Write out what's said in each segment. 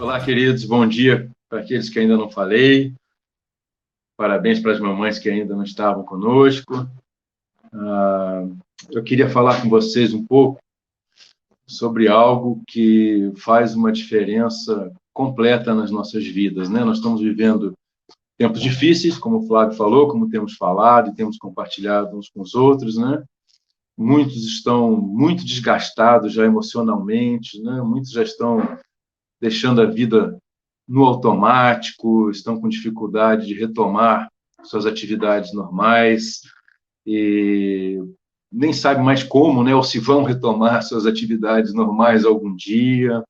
Olá, queridos, bom dia para aqueles que ainda não falei. Parabéns para as mamães que ainda não estavam conosco. Eu queria falar com vocês um pouco sobre algo que faz uma diferença completa nas nossas vidas, né? Nós estamos vivendo tempos difíceis, como o Flávio falou, como temos falado e temos compartilhado uns com os outros, né? Muitos estão muito desgastados já emocionalmente, né? Muitos já estão deixando a vida no automático, estão com dificuldade de retomar suas atividades normais e nem sabem mais como, né, ou se vão retomar suas atividades normais algum dia.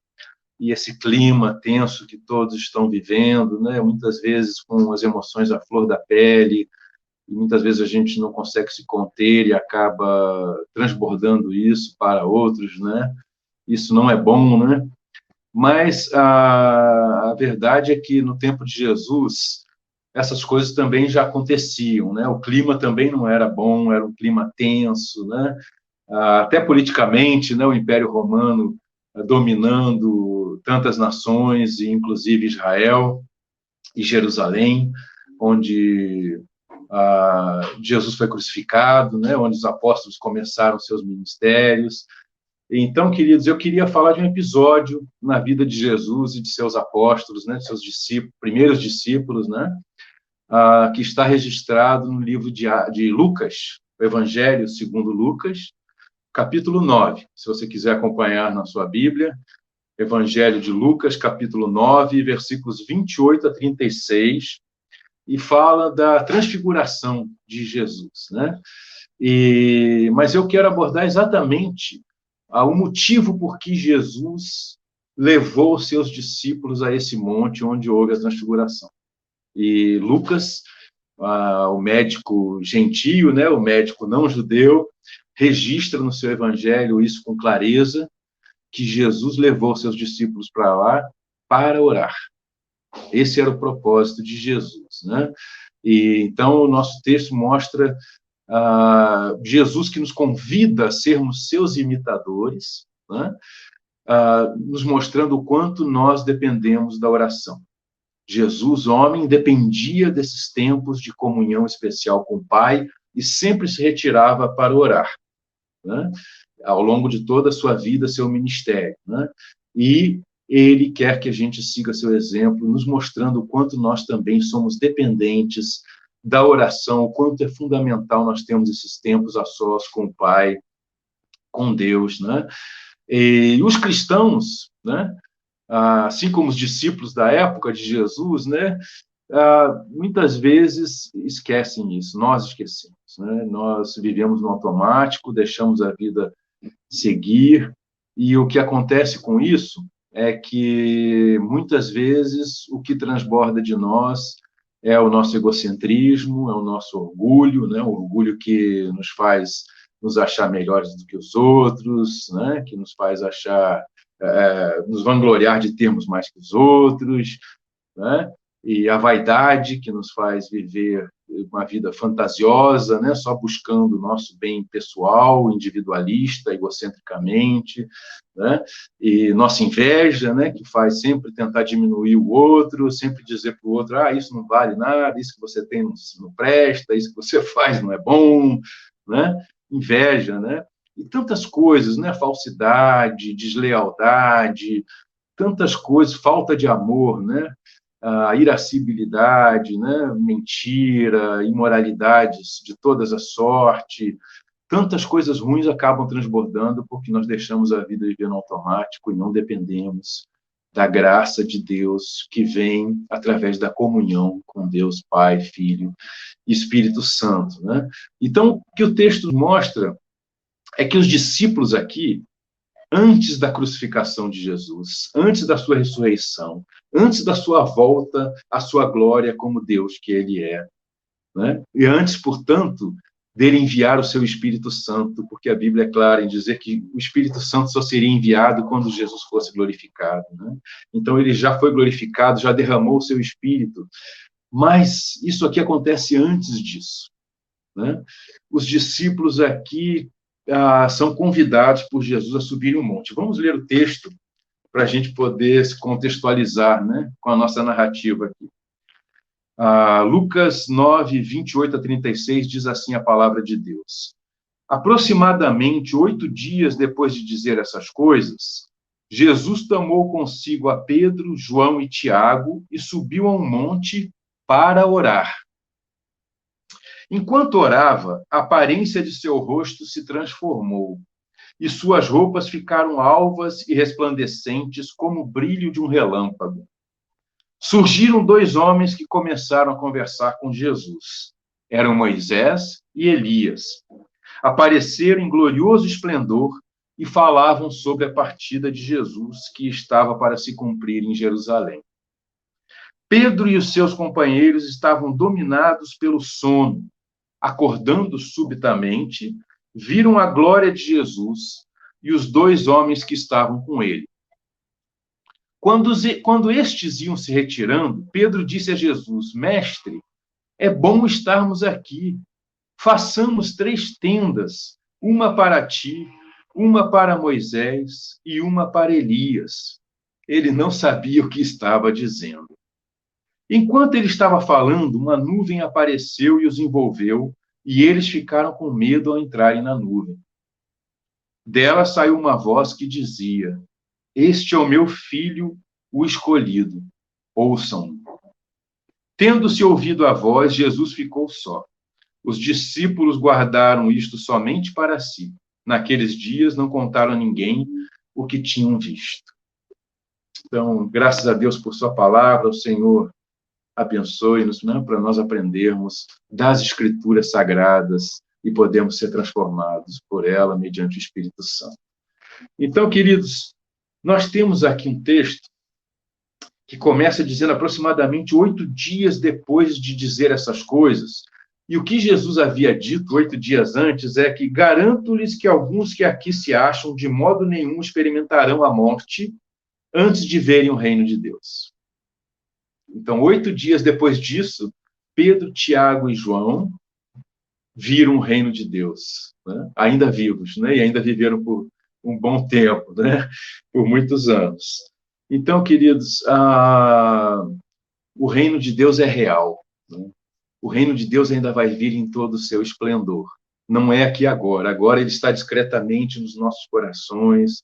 E esse clima tenso que todos estão vivendo, né, muitas vezes com as emoções à flor da pele, e muitas vezes a gente não consegue se conter e acaba transbordando isso para outros, né? Isso não é bom, né? Mas a verdade é que no tempo de Jesus, essas coisas também já aconteciam, né? O clima também não era bom, era um clima tenso, né? Até politicamente, né? O Império Romano dominando tantas nações, inclusive Israel e Jerusalém, onde Jesus foi crucificado, né? Onde os apóstolos começaram seus ministérios. Então, queridos, eu queria falar de um episódio na vida de Jesus e de seus apóstolos, né, de seus discípulos, primeiros discípulos, né, que está registrado no livro de Lucas, o Evangelho segundo Lucas, capítulo 9. Se você quiser acompanhar na sua Bíblia, Evangelho de Lucas, capítulo 9, versículos 28 a 36, e fala da transfiguração de Jesus, né? Mas eu quero abordar exatamente o motivo por que Jesus levou os seus discípulos a esse monte onde houve a transfiguração. E Lucas, o médico gentio, né, o médico não judeu, registra no seu evangelho isso com clareza, que Jesus levou seus discípulos para lá para orar. Esse era o propósito de Jesus, né? E então o nosso texto mostra Jesus que nos convida a sermos seus imitadores, né? Nos mostrando o quanto nós dependemos da oração. Jesus, homem, dependia desses tempos de comunhão especial com o Pai e sempre se retirava para orar, né? Ao longo de toda a sua vida, seu ministério, né? E ele quer que a gente siga seu exemplo, nos mostrando o quanto nós também somos dependentes da oração, o quanto é fundamental nós termos esses tempos a sós com o Pai, com Deus, né? E os cristãos, né, assim como os discípulos da época de Jesus, né, muitas vezes esquecem isso, nós esquecemos, né? Nós vivemos no automático, deixamos a vida seguir, e o que acontece com isso é que muitas vezes o que transborda de nós é o nosso egocentrismo, é o nosso orgulho, né? O orgulho que nos faz nos achar melhores do que os outros, né? Que nos faz achar, nos vangloriar de termos mais que os outros, né? E a vaidade que nos faz viver uma vida fantasiosa, né? Só buscando o nosso bem pessoal, individualista, egocentricamente, né? E nossa inveja, né? Que faz sempre tentar diminuir o outro, sempre dizer para o outro, isso não vale nada, isso que você tem não presta, isso que você faz não é bom, né? Inveja, né? E tantas coisas, né? Falsidade, deslealdade, tantas coisas, falta de amor, né? A irascibilidade, né? Mentira, imoralidades de todas as sortes, tantas coisas ruins acabam transbordando porque nós deixamos a vida viver no automático e não dependemos da graça de Deus que vem através da comunhão com Deus Pai, Filho e Espírito Santo, né? Então, o que o texto mostra é que os discípulos aqui, antes da crucificação de Jesus, antes da sua ressurreição, antes da sua volta à sua glória como Deus que ele é, né? E antes, portanto, dele enviar o seu Espírito Santo, porque a Bíblia é clara em dizer que o Espírito Santo só seria enviado quando Jesus fosse glorificado, né? Então, ele já foi glorificado, já derramou o seu Espírito, mas isso aqui acontece antes disso, né? Os discípulos aqui são convidados por Jesus a subir o monte. Vamos ler o texto para a gente poder se contextualizar, né, com a nossa narrativa aqui. Lucas 9, 28 a 36 diz assim a palavra de Deus. Aproximadamente 8 dias depois de dizer essas coisas, Jesus tomou consigo a Pedro, João e Tiago e subiu a um monte para orar. Enquanto orava, a aparência de seu rosto se transformou e suas roupas ficaram alvas e resplandecentes como o brilho de um relâmpago. Surgiram 2 homens que começaram a conversar com Jesus. Eram Moisés e Elias. Apareceram em glorioso esplendor e falavam sobre a partida de Jesus que estava para se cumprir em Jerusalém. Pedro e os seus companheiros estavam dominados pelo sono. Acordando subitamente, viram a glória de Jesus e os 2 homens que estavam com ele. Quando estes iam se retirando, Pedro disse a Jesus: Mestre, é bom estarmos aqui. Façamos 3 tendas, uma para ti, uma para Moisés e uma para Elias. Ele não sabia o que estava dizendo. Enquanto ele estava falando, uma nuvem apareceu e os envolveu, e eles ficaram com medo ao entrarem na nuvem. Dela saiu uma voz que dizia: Este é o meu filho, o escolhido. Ouçam-no. Tendo-se ouvido a voz, Jesus ficou só. Os discípulos guardaram isto somente para si. Naqueles dias não contaram a ninguém o que tinham visto. Então, graças a Deus por sua palavra, o Senhor abençoe-nos, né, para nós aprendermos das Escrituras Sagradas e podermos ser transformados por ela mediante o Espírito Santo. Então, queridos, nós temos aqui um texto que começa dizendo aproximadamente 8 dias depois de dizer essas coisas. E o que Jesus havia dito 8 dias antes é que garanto-lhes que alguns que aqui se acham de modo nenhum experimentarão a morte antes de verem o reino de Deus. Então, 8 dias depois disso, Pedro, Tiago e João viram o reino de Deus, né? Ainda vivos, né? E ainda viveram por um bom tempo, né? Por muitos anos. Então, queridos, o reino de Deus é real, né? O reino de Deus ainda vai vir em todo o seu esplendor. Não é aqui agora. Agora ele está discretamente nos nossos corações,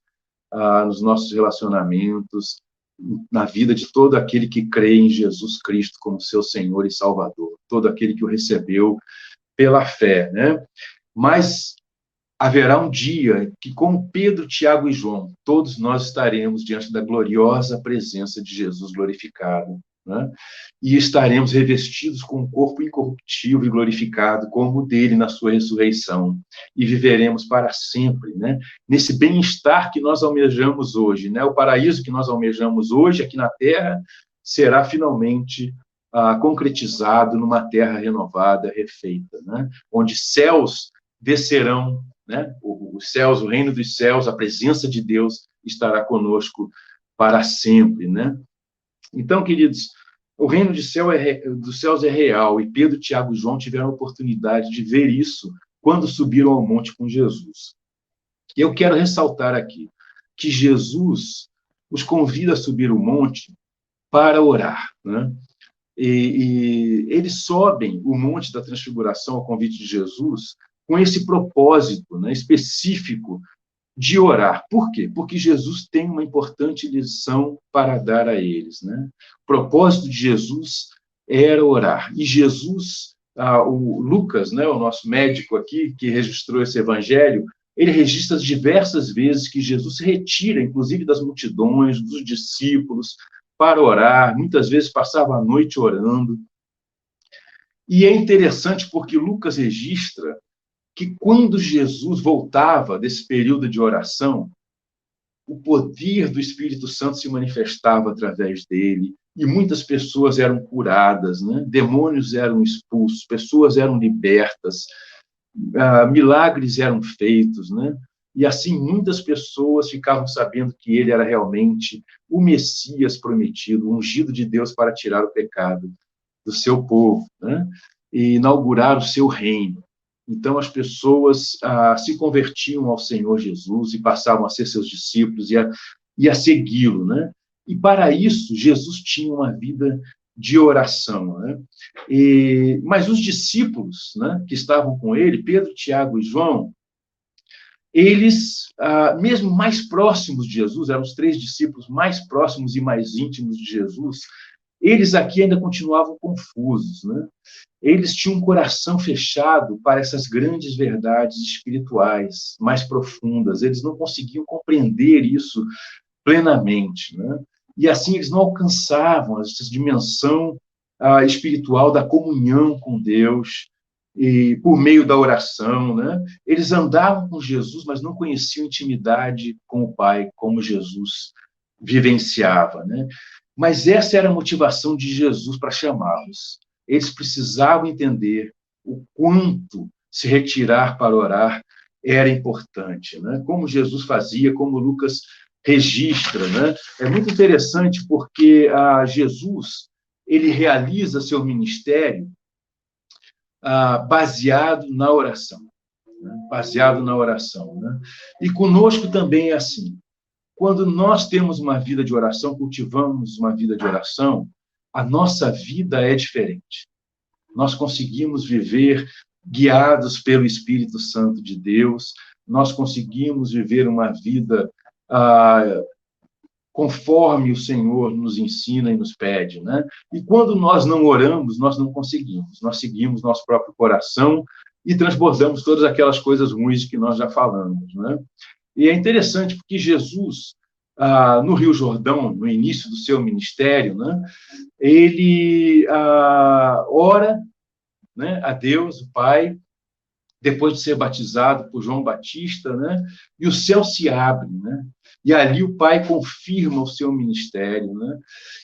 nos nossos relacionamentos, na vida de todo aquele que crê em Jesus Cristo como seu Senhor e Salvador, todo aquele que o recebeu pela fé, né? Mas haverá um dia que, como Pedro, Tiago e João, todos nós estaremos diante da gloriosa presença de Jesus glorificado, né? E estaremos revestidos com um corpo incorruptível e glorificado, como o dele na sua ressurreição, e viveremos para sempre, né? Nesse bem-estar que nós almejamos hoje, né? O paraíso que nós almejamos hoje aqui na Terra será finalmente concretizado numa terra renovada, refeita, né? Onde céus descerão, né? Os céus, o reino dos céus, a presença de Deus estará conosco para sempre, né? Então, queridos, o reino dos céus é real, e Pedro, Tiago e João tiveram a oportunidade de ver isso quando subiram ao monte com Jesus. E eu quero ressaltar aqui que Jesus os convida a subir o monte para orar, né? E eles sobem o Monte da Transfiguração ao convite de Jesus com esse propósito, né, específico de orar. Por quê? Porque Jesus tem uma importante lição para dar a eles, né? O propósito de Jesus era orar. E Jesus, o Lucas, né, o nosso médico aqui, que registrou esse evangelho, ele registra diversas vezes que Jesus se retira, inclusive das multidões, dos discípulos, para orar, muitas vezes passava a noite orando. E é interessante porque Lucas registra que quando Jesus voltava desse período de oração, o poder do Espírito Santo se manifestava através dele, e muitas pessoas eram curadas, né? Demônios eram expulsos, pessoas eram libertas, milagres eram feitos, né? E assim muitas pessoas ficavam sabendo que ele era realmente o Messias prometido, o ungido de Deus para tirar o pecado do seu povo, né? E inaugurar o seu reino. Então as pessoas se convertiam ao Senhor Jesus e passavam a ser seus discípulos, e e a segui-lo, né? E para isso, Jesus tinha uma vida de oração, né? Mas os discípulos, né, que estavam com ele, Pedro, Tiago e João, eles, mesmo mais próximos de Jesus, eram os três discípulos mais próximos e mais íntimos de Jesus, eles aqui ainda continuavam confusos, né? Eles tinham um coração fechado para essas grandes verdades espirituais mais profundas. Eles não conseguiam compreender isso plenamente, né? E assim eles não alcançavam essa dimensão espiritual da comunhão com Deus e por meio da oração, né? Eles andavam com Jesus, mas não conheciam intimidade com o Pai como Jesus vivenciava, né? Mas essa era a motivação de Jesus para chamá-los. Eles precisavam entender o quanto se retirar para orar era importante, né? Como Jesus fazia, como Lucas registra, né? É muito interessante porque Jesus ele realiza seu ministério baseado na oração, né? Baseado na oração, né? E conosco também é assim. Quando nós temos uma vida de oração, cultivamos uma vida de oração, a nossa vida é diferente. Nós conseguimos viver guiados pelo Espírito Santo de Deus, nós conseguimos viver uma vida conforme o Senhor nos ensina e nos pede, né? E quando nós não oramos, nós não conseguimos. Nós seguimos nosso próprio coração e transbordamos todas aquelas coisas ruins que nós já falamos, né? E é interessante porque Jesus, no Rio Jordão, no início do seu ministério, né, ele ora, né, a Deus, o Pai, depois de ser batizado por João Batista, né, e o céu se abre, né, e ali o Pai confirma o seu ministério, né,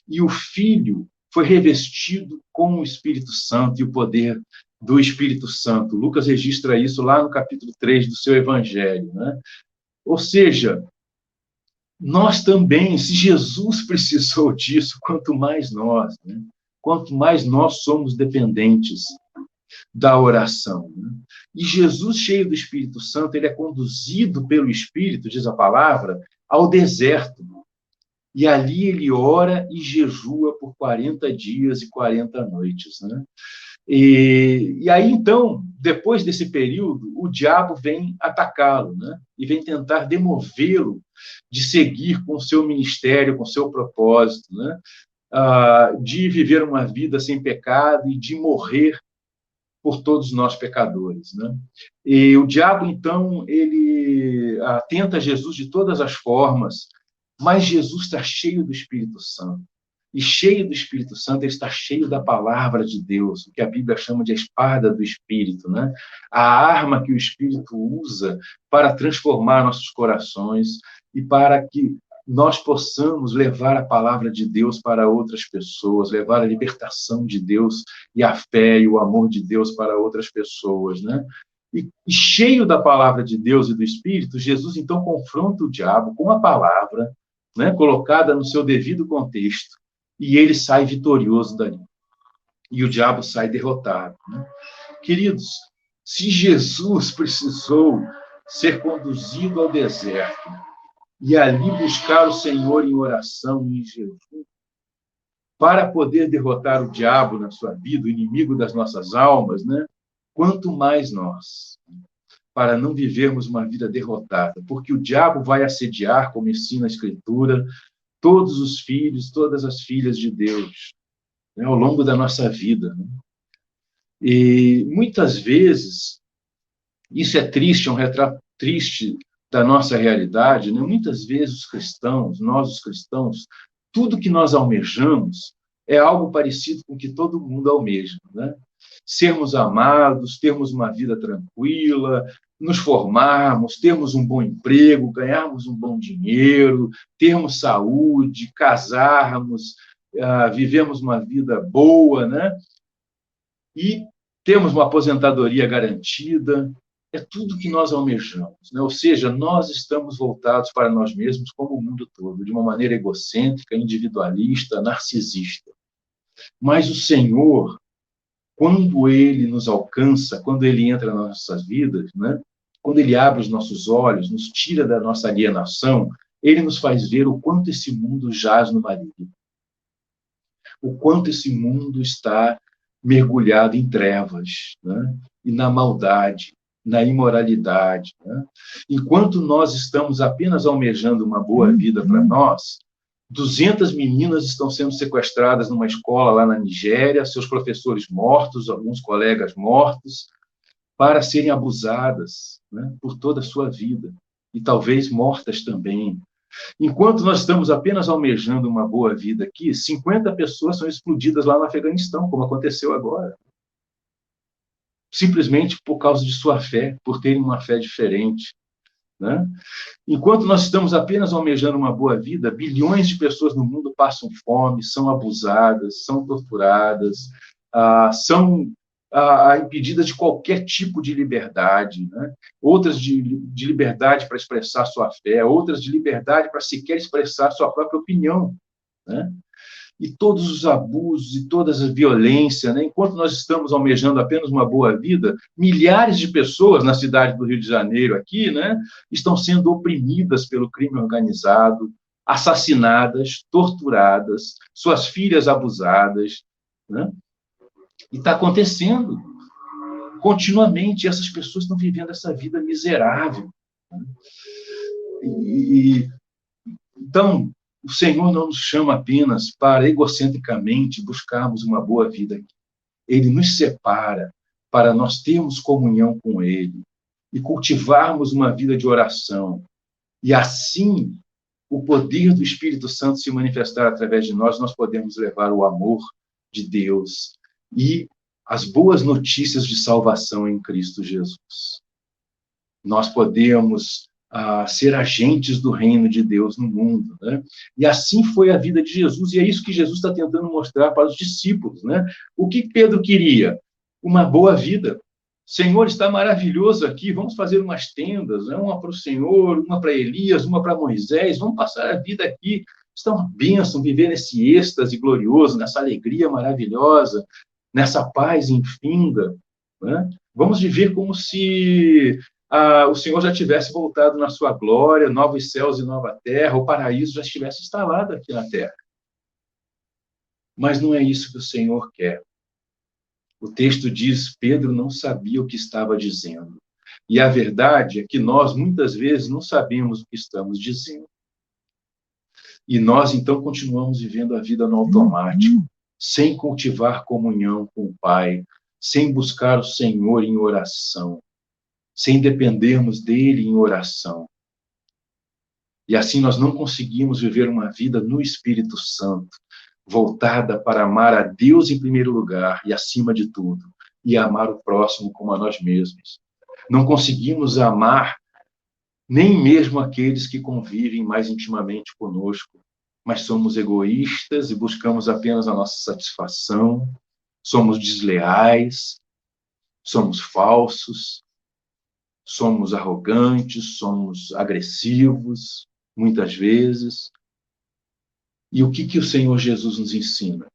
e o Filho foi revestido com o Espírito Santo e o poder do Espírito Santo. Lucas registra isso lá no capítulo 3 do seu Evangelho, né? Ou seja, nós também, se Jesus precisou disso, quanto mais nós, né? Quanto mais nós somos dependentes da oração, né? E Jesus, cheio do Espírito Santo, ele é conduzido pelo Espírito, diz a palavra, ao deserto. E ali ele ora e jejua por 40 dias e 40 noites, né? E aí, então, depois desse período, o diabo vem atacá-lo, né? E vem tentar demovê-lo de seguir com o seu ministério, com o seu propósito, né? De viver uma vida sem pecado e de morrer por todos nós pecadores, né? E o diabo, então, ele tenta Jesus de todas as formas, mas Jesus está cheio do Espírito Santo. E cheio do Espírito Santo, ele está cheio da palavra de Deus, o que a Bíblia chama de a espada do Espírito, né? A arma que o Espírito usa para transformar nossos corações e para que nós possamos levar a palavra de Deus para outras pessoas, levar a libertação de Deus e a fé e o amor de Deus para outras pessoas, né? E cheio da palavra de Deus e do Espírito, Jesus então confronta o diabo com a palavra, né, colocada no seu devido contexto, e ele sai vitorioso dali. E o diabo sai derrotado, né? Queridos, se Jesus precisou ser conduzido ao deserto e ali buscar o Senhor em oração e em jejum, para poder derrotar o diabo na sua vida, o inimigo das nossas almas, né? Quanto mais nós, para não vivermos uma vida derrotada, porque o diabo vai assediar, como ensina a Escritura, todos os filhos, todas as filhas de Deus, né, ao longo da nossa vida, né? E muitas vezes, isso é triste, é um retrato triste da nossa realidade, né? Muitas vezes os cristãos, nós os cristãos, tudo que nós almejamos é algo parecido com o que todo mundo almeja, né? Sermos amados, termos uma vida tranquila, nos formarmos, termos um bom emprego, ganharmos um bom dinheiro, termos saúde, casarmos, vivermos uma vida boa, né? E termos uma aposentadoria garantida. É tudo que nós almejamos, né? Ou seja, nós estamos voltados para nós mesmos como o mundo todo, de uma maneira egocêntrica, individualista, narcisista. Mas o Senhor, quando ele nos alcança, quando ele entra nas nossas vidas, né? Quando ele abre os nossos olhos, nos tira da nossa alienação ele nos faz ver o quanto esse mundo jaz no maligno, o quanto esse mundo está mergulhado em trevas, né? E na maldade, na imoralidade. Né? Enquanto nós estamos apenas almejando uma boa vida para nós, 200 meninas estão sendo sequestradas numa escola lá na Nigéria, seus professores mortos, alguns colegas mortos, para serem abusadas, né, por toda a sua vida, e talvez mortas também. Enquanto nós estamos apenas almejando uma boa vida aqui, 50 pessoas são explodidas lá no Afeganistão, como aconteceu agora. Simplesmente por causa de sua fé, por terem uma fé diferente. Né? Enquanto nós estamos apenas almejando uma boa vida, bilhões de pessoas no mundo passam fome, são abusadas, são torturadas, são impedidas de qualquer tipo de liberdade, né? Outras de liberdade para expressar sua fé, outras de liberdade para sequer expressar sua própria opinião. Né? E todos os abusos e toda a violência, né? Enquanto nós estamos almejando apenas uma boa vida, milhares de pessoas na cidade do Rio de Janeiro, aqui, né, estão sendo oprimidas pelo crime organizado, assassinadas, torturadas, suas filhas abusadas. Né? E está acontecendo continuamente, e essas pessoas estão vivendo essa vida miserável. Né? Então, o Senhor não nos chama apenas para egocentricamente buscarmos uma boa vida aqui. Ele nos separa para nós termos comunhão com Ele e cultivarmos uma vida de oração. E assim, o poder do Espírito Santo se manifestar através de nós, nós podemos levar o amor de Deus e as boas notícias de salvação em Cristo Jesus. Nós podemos ser agentes do reino de Deus no mundo. Né? E assim foi a vida de Jesus, e é isso que Jesus está tentando mostrar para os discípulos. Né? O que Pedro queria? Uma boa vida. Senhor, está maravilhoso aqui, vamos fazer umas tendas, né? Uma para o Senhor, uma para Elias, uma para Moisés, vamos passar a vida aqui. Está uma bênção viver nesse êxtase glorioso, nessa alegria maravilhosa, nessa paz infinda. Né? Vamos viver como se o Senhor já tivesse voltado na sua glória, novos céus e nova terra, o paraíso já estivesse instalado aqui na terra. Mas não é isso que o Senhor quer. O texto diz, Pedro não sabia o que estava dizendo. E a verdade é que nós, muitas vezes, não sabemos o que estamos dizendo. E nós, então, continuamos vivendo a vida no automático, sem cultivar comunhão com o Pai, sem buscar o Senhor em oração, sem dependermos dele em oração. E assim nós não conseguimos viver uma vida no Espírito Santo, voltada para amar a Deus em primeiro lugar e acima de tudo, e amar o próximo como a nós mesmos. Não conseguimos amar nem mesmo aqueles que convivem mais intimamente conosco, mas somos egoístas e buscamos apenas a nossa satisfação, somos desleais, somos falsos, somos arrogantes, somos agressivos, muitas vezes. E o que o Senhor Jesus nos ensina?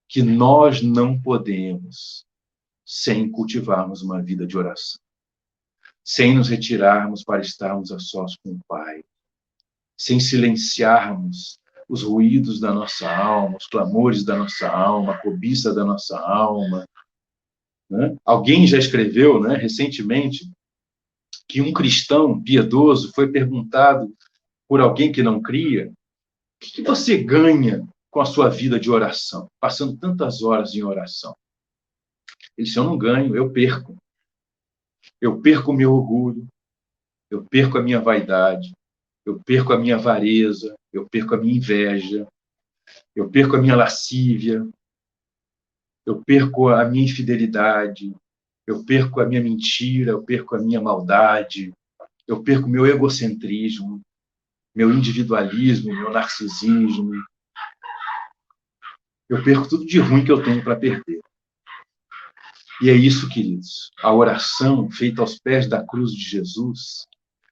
Que nós não podemos, sem cultivarmos uma vida de oração, sem nos retirarmos para estarmos a sós com o Pai, sem silenciarmos os ruídos da nossa alma, os clamores da nossa alma, a cobiça da nossa alma. Né? Alguém já escreveu, né, recentemente, que um cristão piedoso foi perguntado por alguém que não cria, o que você ganha com a sua vida de oração, passando tantas horas em oração? Ele disse, eu não ganho, eu perco. Eu perco o meu orgulho, eu perco a minha vaidade, eu perco a minha avareza, eu perco a minha inveja, eu perco a minha lascívia, eu perco a minha infidelidade, eu perco a minha mentira, eu perco a minha maldade, eu perco o meu egocentrismo, meu individualismo, meu narcisismo. Eu perco tudo de ruim que eu tenho para perder. E é isso, queridos. A oração feita aos pés da cruz de Jesus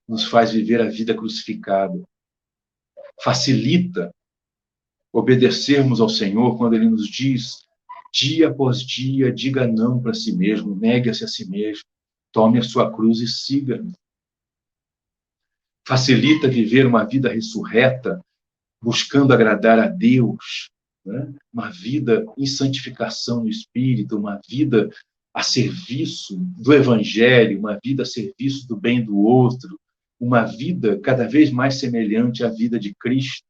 nos faz viver a vida crucificada. Facilita obedecermos ao Senhor quando Ele nos diz, dia após dia, diga não para si mesmo, negue-se a si mesmo, tome a sua cruz e siga-me. facilita viver uma vida ressurreta, buscando agradar a Deus, né? Uma vida em santificação no Espírito, uma vida a serviço do Evangelho, uma vida a serviço do bem do outro, uma vida cada vez mais semelhante à vida de Cristo,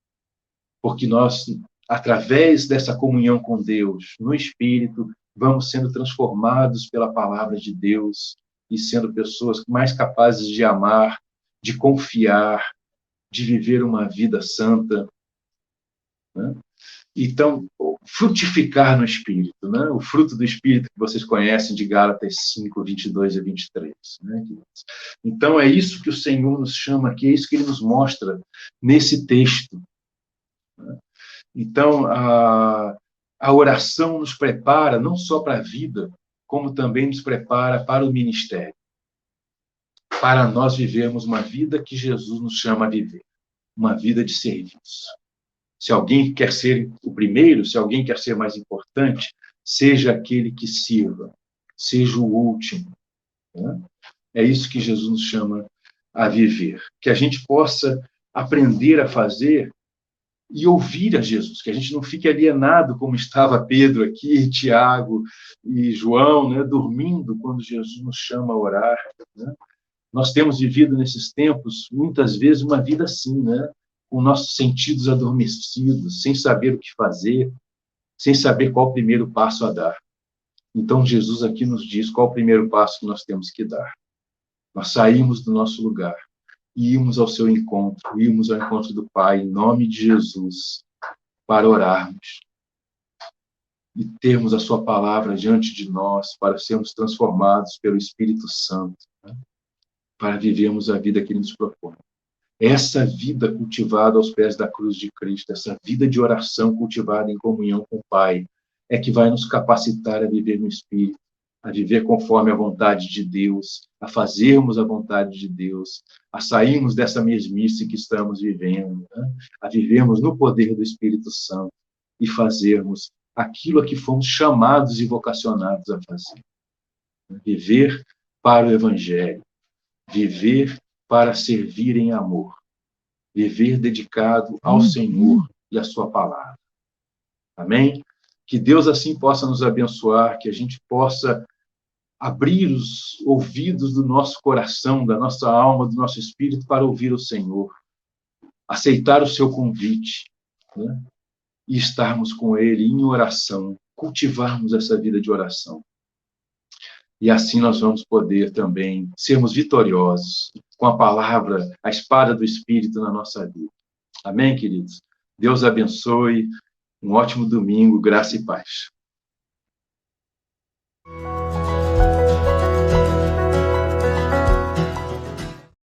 porque nós, através dessa comunhão com Deus, no Espírito, vamos sendo transformados pela palavra de Deus e sendo pessoas mais capazes de amar, de confiar, de viver uma vida santa, né? Então, frutificar no Espírito, né? O fruto do Espírito que vocês conhecem de Gálatas 5, 22 e 23. Né? Então, é isso que o Senhor nos chama aqui, é isso que Ele nos mostra nesse texto. Né? Então, a oração nos prepara não só para a vida, como também nos prepara para o ministério, para nós vivermos uma vida que Jesus nos chama a viver, uma vida de serviço. Se alguém quer ser o primeiro, se alguém quer ser mais importante, seja aquele que sirva, seja o último. Né? É isso que Jesus nos chama a viver. Que a gente possa aprender a fazer e ouvir a Jesus, que a gente não fique alienado como estava Pedro aqui, Tiago e João, né, dormindo quando Jesus nos chama a orar. Né? Nós temos vivido nesses tempos, muitas vezes, uma vida assim, né? Com nossos sentidos adormecidos, sem saber o que fazer, sem saber qual o primeiro passo a dar. Então, Jesus aqui nos diz qual o primeiro passo que nós temos que dar. Nós saímos do nosso lugar e íamos ao seu encontro, íamos ao encontro do Pai, em nome de Jesus, para orarmos e termos a sua palavra diante de nós, para sermos transformados pelo Espírito Santo, né? Para vivermos a vida que Ele nos propõe. Essa vida cultivada aos pés da cruz de Cristo, essa vida de oração cultivada em comunhão com o Pai, é que vai nos capacitar a viver no Espírito, a viver conforme a vontade de Deus, a fazermos a vontade de Deus, a sairmos dessa mesmice que estamos vivendo, né? A vivermos no poder do Espírito Santo e fazermos aquilo a que fomos chamados e vocacionados a fazer. Viver para o Evangelho, viver para servir em amor, viver dedicado ao Senhor e à sua palavra. Amém? Que Deus assim possa nos abençoar, que a gente possa abrir os ouvidos do nosso coração, da nossa alma, do nosso espírito para ouvir o Senhor, aceitar o seu convite, né? E estarmos com Ele em oração, cultivarmos essa vida de oração. E assim nós vamos poder também sermos vitoriosos com a palavra, a espada do Espírito na nossa vida. Amém, queridos? Deus abençoe. Um ótimo domingo, graça e paz.